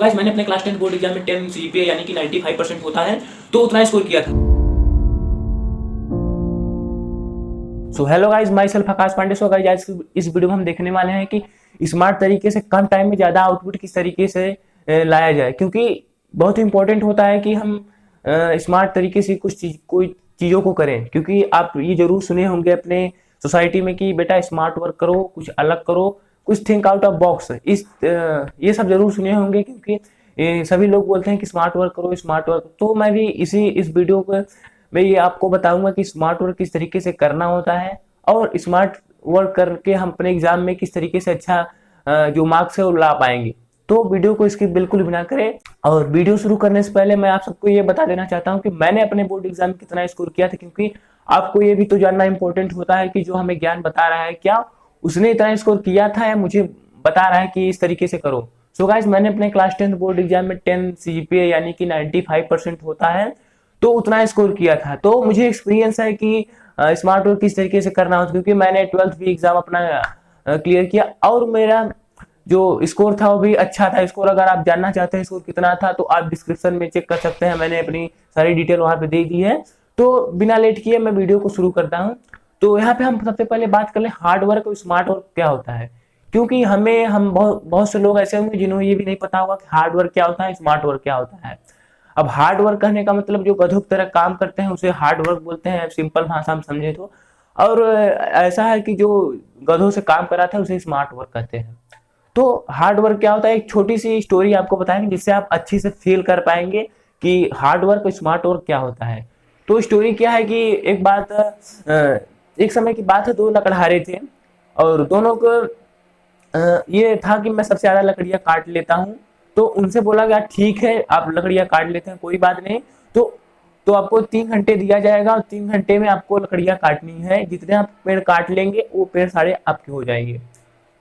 तो गाइस मैंने अपने क्लास 10 बोर्ड एग्जाम में 10 सीजीपीए यानी कि 95% होता है तो उतना स्कोर किया था। So hello guys, myself Akash Pandey. So guys आज इस वीडियो में हम देखने वाले हैं कि स्मार्ट तरीके से कम टाइम में ज्यादा आउटपुट किस तरीके से लाया जाए, क्योंकि बहुत इंपॉर्टेंट होता है कि हम स्मार्ट तरीके से कोई चीजों को करें। क्योंकि आप ये जरूर सुने होंगे अपने सोसाइटी में कि बेटा स्मार्ट वर्क करो, कुछ अलग करो, कुछ थिंक आउट ऑफ बॉक्स। ये सब जरूर सुने होंगे, क्योंकि सभी लोग बोलते हैं कि स्मार्ट वर्क करो, स्मार्ट वर्क। तो मैं भी इस वीडियो को मैं ये आपको बताऊंगा कि स्मार्ट वर्क किस तरीके से करना होता है और स्मार्ट वर्क करके हम अपने एग्जाम में किस तरीके से अच्छा जो मार्क्स है वो ला पाएंगे। तो वीडियो को स्किप बिल्कुल भी ना करें। और वीडियो शुरू करने से पहले मैं आप सबको ये बता देना चाहता हूँ कि मैंने अपने बोर्ड एग्जाम में कितना स्कोर किया था, क्योंकि आपको ये भी तो जानना इंपॉर्टेंट होता है कि जो हमें ज्ञान बता रहा है क्या उसने इतना स्कोर किया था या मुझे बता रहा है कि इस तरीके से करो। सो गाइस मैंने अपने क्लास 10 बोर्ड एग्जाम में 10 सीजीपीए यानी कि 95% होता है तो उतना स्कोर किया था। तो मुझे एक्सपीरियंस है कि स्मार्ट वर्क किस तरीके से करना होता है, क्योंकि मैंने 12th भी एग्जाम अपना क्लियर किया और मेरा जो स्कोर था वो भी अच्छा था। स्कोर अगर आप जानना चाहते हैं स्कोर कितना था तो आप डिस्क्रिप्शन में चेक कर सकते हैं, मैंने अपनी सारी डिटेल वहां पे दे दी है। तो बिना लेट किए मैं वीडियो को शुरू करता हूँ। तो यहाँ पे हम सबसे पहले बात कर ले हार्ड वर्क और स्मार्ट वर्क क्या होता है, क्योंकि हम बहुत से लोग ऐसे होंगे जिन्हें ये भी नहीं पता होगा कि हार्ड वर्क क्या होता है, स्मार्ट वर्क क्या होता है। अब हार्ड वर्क कहने का मतलब जो गधों की तरह काम करते हैं उसे हार्ड वर्क बोलते हैं, सिंपल भाषा में समझे तो। और ऐसा है कि जो गधों से काम कराता है उसे स्मार्ट वर्क कहते हैं। तो हार्ड वर्क क्या होता है, एक छोटी सी स्टोरी आपको बताएंगे जिससे आप अच्छी से फील कर पाएंगे कि हार्ड वर्क और स्मार्ट वर्क क्या होता है। तो स्टोरी क्या है कि एक समय की बात है, दो लकड़हारे थे और दोनों को ये था कि मैं सबसे ज्यादा लकड़ियां काट लेता हूँ। तो उनसे बोला गया ठीक है आप लकड़ियां काट लेते हैं, कोई बात नहीं। तो आपको 3 घंटे दिया जाएगा और 3 घंटे में आपको लकड़ियां काटनी है, जितने आप पेड़ काट लेंगे वो पेड़ सारे आपके हो जाएंगे।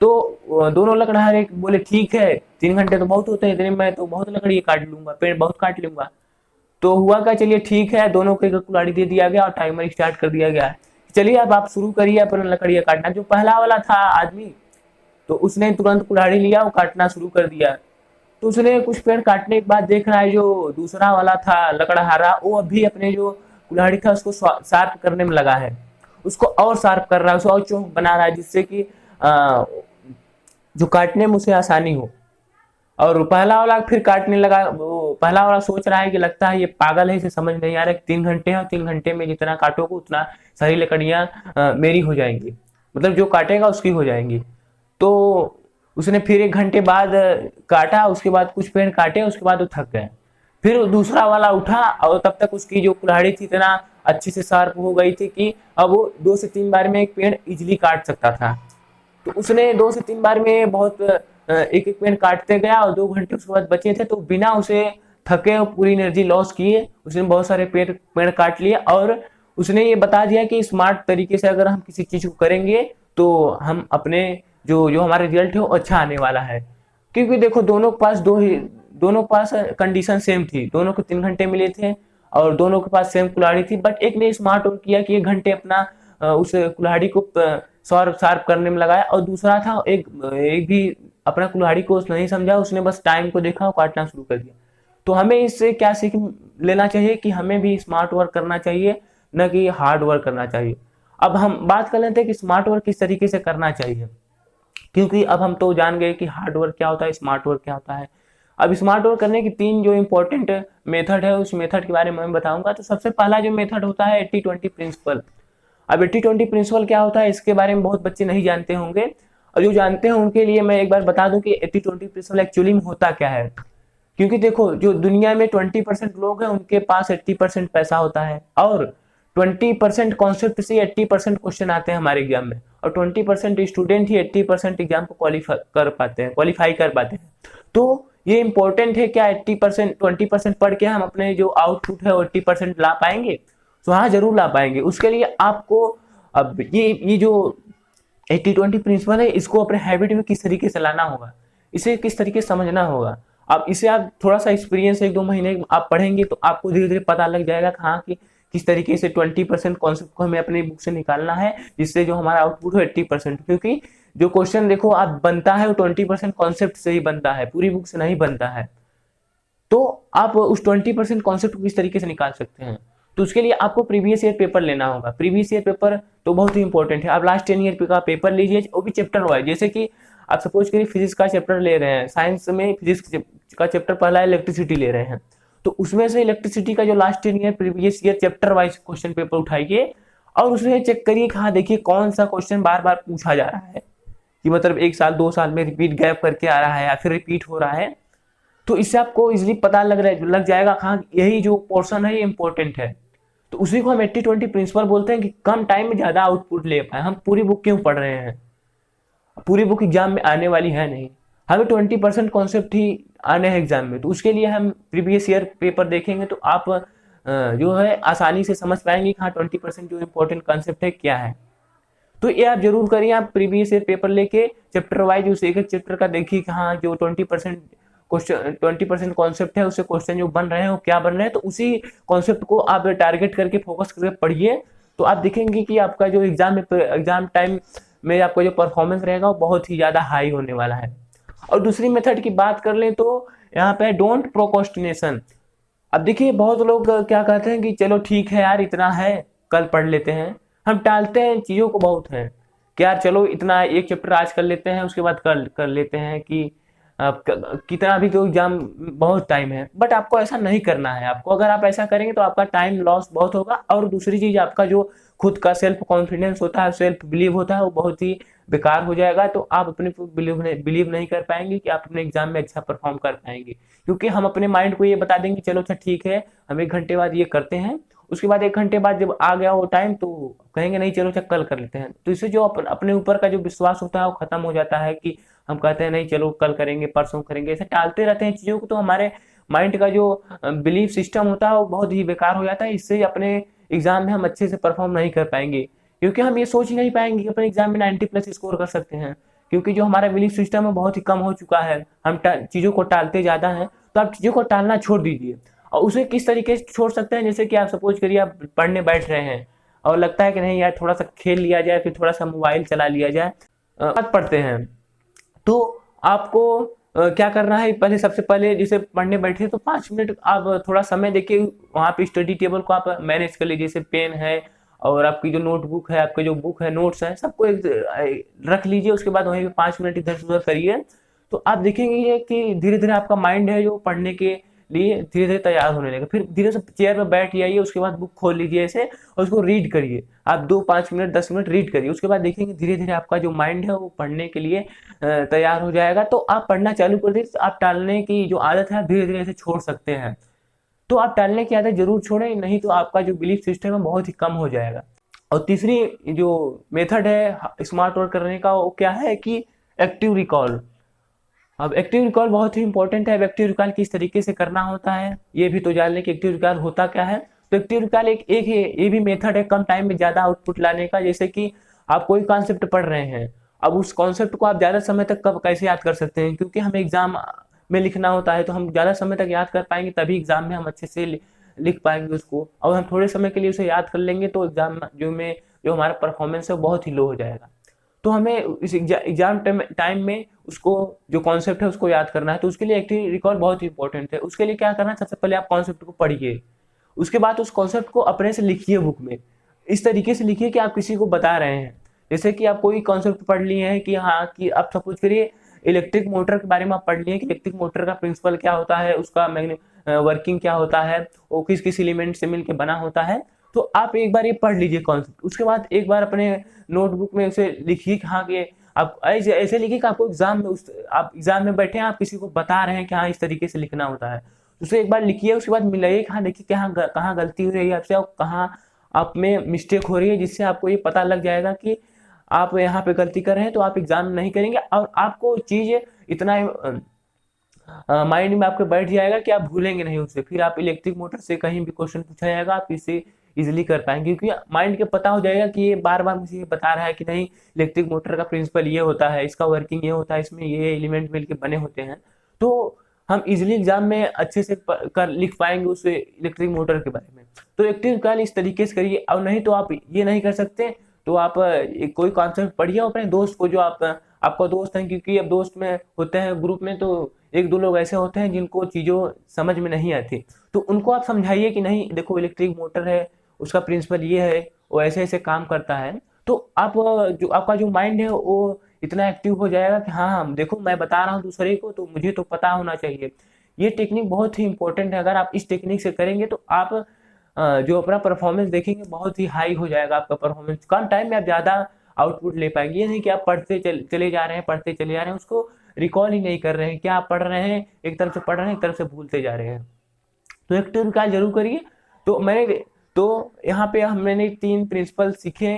तो दोनों लकड़हारे बोले ठीक है, 3 घंटे तो बहुत होते हैं, इतने मैं तो बहुत लकड़ी काट लूंगा, पेड़ बहुत काट लूंगा। तो हुआ क्या, चलिए ठीक है, दोनों को एक कुल्हाड़ी दे दिया गया और टाइमर स्टार्ट कर दिया गया। चलिए अब आप शुरू करिए अपना लकड़ियां काटना। जो पहला वाला था आदमी तो उसने तुरंत कुल्हाड़ी लिया और काटना शुरू कर दिया। तो उसने कुछ पेड़ काटने के बाद देख रहा है जो दूसरा वाला था लकड़हारा वो अभी अपने जो कुल्हाड़ी था उसको शार्प करने में लगा है, उसको और शार्प कर रहा है, उसको और चौक बना रहा है जिससे कि जो काटने में उसे आसानी हो। और पहला वाला फिर काटने लगा। वो पहला वाला सोच रहा है कि लगता है ये पागल है, इसे समझ नहीं आ रहा है 3 घंटे हैं, 3 घंटे में जितना काटोगे उतना सारी लकड़ियां मेरी हो जाएंगी, मतलब जो काटेगा उसकी हो जाएंगी। तो उसने फिर 1 घंटे बाद काटा, उसके बाद कुछ पेड़ काटे, उसके बाद वो थक गए। फिर दूसरा वाला उठा और तब तक उसकी जो कुल्हाड़ी थी इतना अच्छी से शार्प हो गई थी कि अब वो 2 से 3 बार में एक पेड़ इजिली काट सकता था। तो उसने 2 से 3 बार में बहुत एक एक पेड़ काटते गया और 2 घंटे उसके बाद बचे थे, तो बिना उसे थके और पूरी एनर्जी लॉस किए उसने बहुत सारे पेड़ काट लिए। और उसने ये बता दिया कि स्मार्ट तरीके से अगर हम किसी चीज को करेंगे तो हम अपने जो जो हमारा रिजल्ट है वो अच्छा आने वाला है। क्योंकि देखो दोनों के पास कंडीशन सेम थी, दोनों को 3 घंटे मिले थे और दोनों के पास सेम कुल्हाड़ी थी, बट एक ने स्मार्ट वर्क किया कि 1 घंटे अपना उस कुल्हाड़ी को शार्प करने में लगाया और दूसरा था एक भी अपना कुल्हाड़ी को नहीं समझा, उसने बस टाइम को देखा और काटना शुरू कर दिया। तो हमें इससे क्या सीख लेना चाहिए कि हमें भी स्मार्ट वर्क करना चाहिए, न कि हार्ड वर्क करना चाहिए। अब हम बात कर लेते हैं कि स्मार्ट वर्क किस तरीके से करना चाहिए, क्योंकि अब हम तो जान गए कि हार्ड वर्क क्या होता है, स्मार्ट वर्क क्या होता है। अब स्मार्ट वर्क करने की 3 जो इंपॉर्टेंट मेथड है उस मेथड के बारे में मैं बताऊंगा। तो सबसे पहला जो मेथड होता है 80-20 प्रिंसिपल। अब 80-20 प्रिंसिपल क्या होता है इसके बारे में बहुत बच्चे नहीं जानते होंगे, और जो जानते हैं उनके लिए मैं एक बार बता दूं कि 80-20 प्रिंसिपल एक्चुअली में होता क्या है। क्योंकि देखो जो दुनिया में 20% लोग हैं उनके पास 80% पैसा होता है, और 20% कॉन्सेप्ट से 80% क्वेश्चन आते हैं हमारे एग्जाम में, और 20% स्टूडेंट ही 80% एग्जाम को क्वालिफाई कर पाते हैं। तो ये इंपॉर्टेंट है क्या 80% 20% पढ़ के हम अपने जो आउटपुट है वो 80% ला पाएंगे। तो हाँ जरूर ला पाएंगे। उसके लिए आपको अब ये जो 80-20 प्रिंसिपल है इसको अपने हैबिट में किस तरीके से लाना होगा, इसे किस तरीके से समझना होगा। अब इसे आप थोड़ा सा एक्सपीरियंस 1-2 महीने आप पढ़ेंगे तो आपको धीरे धीरे पता लग जाएगा कि हाँ कि किस तरीके से 20% कॉन्सेप्ट को हमें अपनी बुक से निकालना है, जिससे जो हमारा आउटपुट हो 80%। क्योंकि जो क्वेश्चन देखो आप बनता है वो 20% कॉन्सेप्ट से ही बनता है, पूरी बुक से नहीं बनता है। तो आप उस 20% कॉन्सेप्ट को किस तरीके से निकाल सकते हैं। तो उसके लिए आपको प्रीवियस ईयर पेपर लेना होगा। प्रीवियस ईयर पेपर तो बहुत ही इंपॉर्टेंट है। आप लास्ट 10 ईयर का पेपर लीजिए, वो भी चैप्टर वाइज। जैसे कि आप सपोज करिए फिजिक्स का चैप्टर ले रहे हैं, साइंस में फिजिक्स का चैप्टर पहला इलेक्ट्रिसिटी ले रहे हैं, तो उसमें से इलेक्ट्रिसिटी का जो last 10 year previous year chapter wise question paper उठाइए और उसमें चेक करिए कि हाँ देखिए कौन सा क्वेश्चन बार बार पूछा जा रहा है, कि मतलब 1 साल 2 साल में रिपीट गैप करके आ रहा है या फिर रिपीट हो रहा है। तो इससे आपको इजीली पता लग जाएगा हाँ यही जो पोर्शन है ये इंपॉर्टेंट है। तो उसी को हम 80-20 प्रिंसिपल बोलते हैं कि कम टाइम में ज्यादा आउटपुट ले पाए। हम पूरी बुक क्यों पढ़ रहे हैं, पूरी बुक एग्जाम में आने वाली है नहीं, हमें 20% कॉन्सेप्ट ही आने हैं एग्जाम में। तो उसके लिए हम प्रीवियस ईयर पेपर देखेंगे तो आप जो है आसानी से समझ पाएंगे कि हाँ 20% जो इम्पोर्टेंट कॉन्सेप्ट है क्या है। तो ये आप जरूर करिए, आप प्रीवियस ईयर पेपर लेके चैप्टर वाइज उस एक एक चैप्टर का देखिए कि हाँ जो 20% क्वेश्चन 20% कॉन्सेप्ट है उससे क्वेश्चन जो बन रहे हैं वो क्या बन रहे हैं। तो उसी कॉन्सेप्ट को आप टारगेट करके फोकस करके पढ़िए, तो आप देखेंगे कि आपका जो एग्जाम टाइम में आपका जो परफॉर्मेंस रहेगा वो बहुत ही ज़्यादा हाई होने वाला है। और दूसरी मेथड की बात कर लें तो यहाँ पे डोंट प्रोक्रास्टिनेशन। अब देखिए बहुत लोग क्या कहते हैं कि चलो ठीक है यार इतना है कल पढ़ लेते हैं, हम टालते हैं चीज़ों को बहुत है कि यार चलो इतना एक चैप्टर आज कर लेते हैं उसके बाद कल कर लेते हैं कि कितना भी तो एग्जाम बहुत टाइम है। बट आपको ऐसा नहीं करना है। आपको अगर आप ऐसा करेंगे तो आपका टाइम लॉस बहुत होगा और दूसरी चीज आपका जो खुद का सेल्फ कॉन्फिडेंस होता है, सेल्फ बिलीव होता है, वो बहुत ही बेकार हो जाएगा। तो आप अपने बिलीव नहीं कर पाएंगे कि आप अपने एग्जाम में अच्छा परफॉर्म कर पाएंगे, क्योंकि हम अपने माइंड को ये बता देंगे चलो अच्छा ठीक है हम 1 घंटे बाद ये करते हैं, उसके बाद 1 घंटे बाद जब आ गया वो टाइम तो कहेंगे नहीं चलो अच्छा कल कर लेते हैं। तो इससे जो अपने ऊपर का जो विश्वास होता है वो खत्म हो जाता है कि हम कहते हैं नहीं चलो कल करेंगे परसों करेंगे, ऐसे टालते रहते हैं चीज़ों को। तो हमारे माइंड का जो बिलीफ सिस्टम होता है वो बहुत ही बेकार हो जाता है। इससे अपने एग्जाम में हम अच्छे से परफॉर्म नहीं कर पाएंगे, क्योंकि हम ये सोच ही नहीं पाएंगे कि अपने एग्जाम में 90+ स्कोर कर सकते हैं, क्योंकि जो हमारा बिलीफ सिस्टम है बहुत ही कम हो चुका है। हम चीज़ों को टालते ज़्यादा हैं। तो आप चीज़ों को टालना छोड़ दीजिए। और उसे किस तरीके से छोड़ सकते हैं, जैसे कि आप सपोज करिए आप पढ़ने बैठ रहे हैं और लगता है कि नहीं यार थोड़ा सा खेल लिया जाए, फिर थोड़ा सा मोबाइल चला लिया जाए, पढ़ते हैं। तो आपको क्या करना है, पहले सबसे पहले जैसे पढ़ने बैठे तो 5 मिनट आप थोड़ा समय देखिए, वहाँ पे स्टडी टेबल को आप मैनेज कर लीजिए। जैसे पेन है और आपकी जो नोटबुक है, आपके जो बुक है, नोट्स है, सबको रख लीजिए। उसके बाद वहीं पे 5 मिनट इधर से उधर करिए। तो आप देखेंगे कि धीरे धीरे आपका माइंड है जो पढ़ने के लिए धीरे धीरे तैयार होने लगेगा। फिर धीरे से चेयर पर बैठ जाइए, उसके बाद बुक खोल लीजिए ऐसे और उसको रीड करिए। आप 2-5 मिनट 10 मिनट रीड करिए। उसके बाद देखेंगे धीरे धीरे आपका जो माइंड है वो पढ़ने के लिए तैयार हो जाएगा। तो आप पढ़ना चालू कर दीजिए। तो आप टालने की जो आदत है धीरे धीरे ऐसे छोड़ सकते हैं। तो आप टालने की आदत जरूर छोड़ें, नहीं तो आपका जो बिलीफ सिस्टम है बहुत ही कम हो जाएगा। और तीसरी जो मेथड है स्मार्ट वर्क करने का वो क्या है कि एक्टिव रिकॉल। अब एक्टिव रिकॉल बहुत ही इंपॉर्टेंट है। अब एक्टिव रिकॉल किस तरीके से करना होता है ये भी तो जान लें कि एक्टिव रिकॉल होता क्या है। तो एक्टिव रिकॉल एक ये भी मेथड है कम टाइम में ज़्यादा आउटपुट लाने का। जैसे कि आप कोई कॉन्सेप्ट पढ़ रहे हैं, अब उस कॉन्सेप्ट को आप ज़्यादा समय तक कब कैसे याद कर सकते हैं, क्योंकि हमें एग्जाम में लिखना होता है। तो हम ज़्यादा समय तक याद कर पाएंगे तभी एग्जाम में हम अच्छे से लिख पाएंगे उसको। और हम थोड़े समय के लिए उसे याद कर लेंगे तो एग्जाम जो हमारा परफॉर्मेंस है वो बहुत ही लो हो जाएगा। तो हमें इस एग्जाम टाइम में उसको जो कॉन्सेप्ट है उसको याद करना है। तो उसके लिए एक्टिव रिकॉल बहुत ही इंपॉर्टेंट है। उसके लिए क्या करना है, सबसे पहले आप कॉन्सेप्ट को पढ़िए, उसके बाद उस कॉन्सेप्ट को अपने से लिखिए बुक में। इस तरीके से लिखिए कि आप किसी को बता रहे हैं। जैसे कि आप कोई कॉन्सेप्ट पढ़ लिए हैं कि हाँ कि आप सपोज करिए इलेक्ट्रिक मोटर के बारे में आप पढ़ लिए कि इलेक्ट्रिक मोटर का प्रिंसिपल क्या होता है, उसका वर्किंग क्या होता है, वो किस किस एलिमेंट से मिलकर बना होता है। तो आप एक बार ये पढ़ लीजिए कॉन्सेप्ट। उसके बाद एक बार अपने नोटबुक में उसे लिखिए कि हाँ कि आप ऐसे लिखिए कि आपको एग्जाम में आप एग्जाम में बैठे हैं, आप किसी को बता रहे हैं कि हाँ इस तरीके से लिखना होता है। उसे एक बार लिखिए, उसके बाद मिलाइए कि हाँ देखिए कहाँ गलती हो रही है आपसे और कहाँ आप में मिस्टेक हो रही है, जिससे आपको ये पता लग जाएगा कि आप यहाँ पे गलती कर रहे हैं तो आप एग्जाम नहीं करेंगे। और आपको चीज़ इतना माइंड में आपके बैठ जाएगा कि आप भूलेंगे नहीं उससे। फिर आप इलेक्ट्रिक मोटर से कहीं भी क्वेश्चन पूछा जाएगा आप इसे इजीली कर पाएंगे, क्योंकि माइंड के पता हो जाएगा कि ये बार बार मुझे ये बता रहा है कि नहीं इलेक्ट्रिक मोटर का प्रिंसिपल ये होता है, इसका वर्किंग ये होता है, इसमें ये एलिमेंट मिलके बने होते हैं। तो हम इजीली एग्जाम में अच्छे से लिख पाएंगे उस इलेक्ट्रिक मोटर के बारे में। तो एक्टिव रिकॉल इस तरीके से करिए। और नहीं तो आप ये नहीं कर सकते तो आप कोई कॉन्सेप्ट पढ़िए अपने दोस्त को, जो आपका दोस्त है, क्योंकि अब दोस्त में होते हैं ग्रुप में तो एक दो लोग ऐसे होते हैं जिनको चीज़ों समझ में नहीं आती, तो उनको आप समझाइए कि नहीं देखो इलेक्ट्रिक मोटर है, उसका प्रिंसिपल ये है, वो ऐसे ऐसे काम करता है। तो आप जो आपका जो माइंड है वो इतना एक्टिव हो जाएगा कि हाँ हाँ देखो मैं बता रहा हूँ दूसरे को, तो मुझे तो पता होना चाहिए। ये टेक्निक बहुत ही इंपॉर्टेंट है, अगर आप इस टेक्निक से करेंगे तो आप जो अपना परफॉर्मेंस देखेंगे बहुत ही हाई हो जाएगा आपका परफॉर्मेंस, कम टाइम में आप ज़्यादा आउटपुट ले पाएंगे। ये नहीं कि आप पढ़ते चले जा रहे हैं, पढ़ते चले जा रहे हैं, उसको रिकॉल ही नहीं कर रहे हैं, क्या आप पढ़ रहे हैं, एक तरफ से पढ़ रहे हैं एक तरफ से भूलते जा रहे हैं। तो एक्टिव रिकॉल जरूर करिए। तो यहाँ पे मैंने 3 प्रिंसिपल सीखे,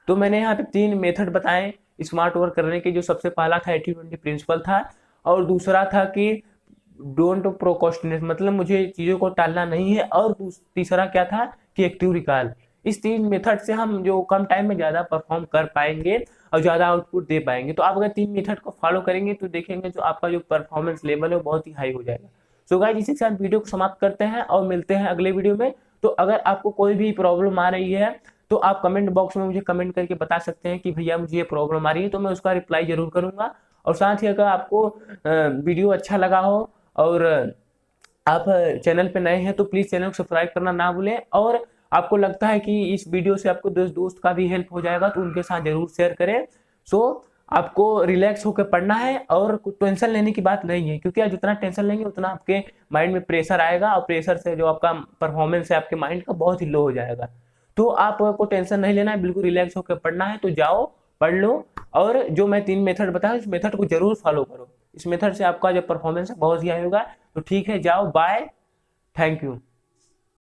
तो मैंने यहाँ पे 3 मेथड बताए स्मार्ट वर्क करने के। जो सबसे पहला था 80-20 प्रिंसिपल था, और दूसरा था कि डोंट प्रोकोस्टिनेट, मतलब मुझे चीज़ों को टालना नहीं है, और तीसरा क्या था कि एक्टिव रिकॉल। इस 3 मेथड से हम जो कम टाइम में ज़्यादा परफॉर्म कर पाएंगे और ज़्यादा आउटपुट दे पाएंगे। तो आप अगर 3 मेथड को फॉलो करेंगे तो देखेंगे जो आपका जो परफॉर्मेंस लेवल है वो बहुत ही हाई हो जाएगा। सो गाइस इसी के साथ वीडियो को समाप्त करते हैं और मिलते हैं अगले वीडियो में। तो अगर आपको कोई भी प्रॉब्लम आ रही है तो आप कमेंट बॉक्स में मुझे कमेंट करके बता सकते हैं कि भैया मुझे ये प्रॉब्लम आ रही है, तो मैं उसका रिप्लाई जरूर करूंगा। और साथ ही अगर आपको वीडियो अच्छा लगा हो और आप चैनल पे नए हैं तो प्लीज़ चैनल को सब्सक्राइब करना ना भूलें। और आपको लगता है कि इस वीडियो से आपको दोस्त का भी हेल्प हो जाएगा तो उनके साथ जरूर शेयर करें। सो आपको रिलैक्स होकर पढ़ना है और कुछ टेंशन लेने की बात नहीं है, क्योंकि आप जितना टेंशन लेंगे उतना आपके माइंड में प्रेशर आएगा, और प्रेशर से जो आपका परफॉर्मेंस है आपके माइंड का बहुत ही लो हो जाएगा। तो आपको टेंशन नहीं लेना है, बिल्कुल रिलैक्स होकर पढ़ना है। तो जाओ पढ़ लो, और जो मैं 3 मेथड बताया उस मेथड को जरूर फॉलो करो। इस मेथड से आपका जो परफॉर्मेंस है बहुत ही हाई होगा। तो ठीक है, जाओ, बाय, थैंक यू।